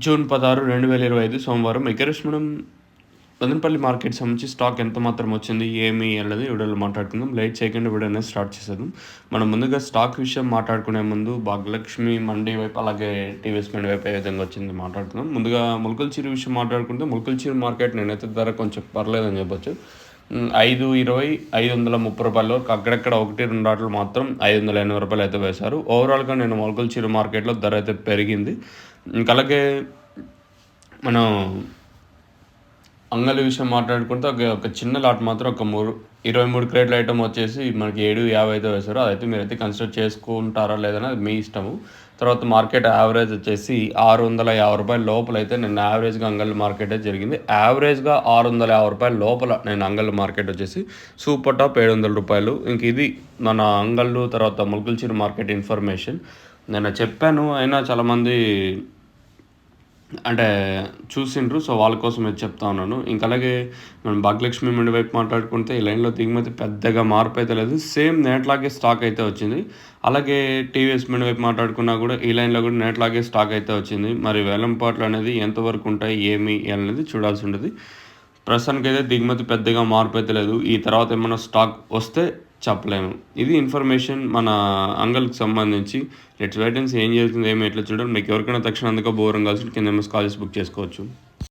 June 16, 2025 సోమవారం ఎకరేష్ మనం Madanapalle market సంబంధించి స్టాక్ ఎంత మాత్రం వచ్చింది, ఏమి అన్నది వీడియోలో మాట్లాడుకుందాం. లేట్ చేయకుండా వీడియో అనేది స్టార్ట్ చేసేద్దాం. మనం ముందుగా స్టాక్ విషయం మాట్లాడుకునే ముందు భాగ్యలక్ష్మి మండి వైపు అలాగే టీవీఎస్ మండి వైపు ఏ విధంగా వచ్చింది మాట్లాడుకుందాం. ముందుగా ములకల్చీరు విషయం మాట్లాడుకుంటే ములకల్చీరు మార్కెట్ నేనైతే ధర కొంచెం పర్లేదని చెప్పొచ్చు. 520, 530 రూపాయలు వరకు అక్కడక్కడ 1-2 ఆటలు మాత్రం 580 రూపాయలు అయితే వేశారు. ఓవరాల్గా నేను ములకల్చీరు మార్కెట్లో ధర అయితే పెరిగింది. ఇంకా అలాగే మనం అంగలి విషయం మాట్లాడుకుంటే ఒక చిన్న లాట్ మాత్రం ఒక 23 క్రేట్ల ఐటమ్ వచ్చేసి మనకి 750 అయితే వేశారు. అదైతే మీరైతే కన్సిడర్ చేసుకుంటారా లేదని అది మీ ఇష్టము. తర్వాత మార్కెట్ యావరేజ్ వచ్చేసి 650 రూపాయల లోపల అయితే నేను యావరేజ్గా అంగళ్ళు మార్కెట్ అయితే జరిగింది. యావరేజ్గా 650 రూపాయల లోపల నేను అంగళ్ళు మార్కెట్ వచ్చేసి సూపర్ టాప్ 700 రూపాయలు. ఇంక ఇది మన అంగళ్ళు తర్వాత ములకల్చీరు మార్కెట్ ఇన్ఫర్మేషన్. నేను చెప్పాను అయినా చాలామంది అంటే చూసిండ్రు. సో వాళ్ళ కోసం ఇది చెప్తా ఉన్నాను. ఇంకా అలాగే మనం భాగ్యలక్ష్మి మండి వైపు మాట్లాడుకుంటే ఈ లైన్లో దిగుమతి పెద్దగా మార్పు అయితే లేదు. సేమ్ నేట్లాగే స్టాక్ అయితే వచ్చింది. అలాగే టీవీఎస్ మండి వైపు మాట్లాడుకున్నా కూడా ఈ లైన్లో కూడా నేట్లాగే స్టాక్ అయితే వచ్చింది. మరి వేలంపాట్లు అనేది ఎంతవరకు ఉంటాయి ఏమి అనేది చూడాల్సి ఉంటుంది. ప్రస్తుతానికైతే దిగుమతి పెద్దగా మార్పు అయితే లేదు. ఈ తర్వాత ఏమైనా స్టాక్ వస్తే చెప్పలేము. ఇది ఇన్ఫర్మేషన్ మన అంగల్కి సంబంధించి. లెట్స్ వెయిట్ అండ్ సీ ఏం జరుగుతుంది, ఏమి ఎట్లా చూడండి. మీకు ఎవరికైనా తక్షణ అందుకో బోరం కావాల్సి కింద కాల్ చేసి బుక్ చేసుకోవచ్చు.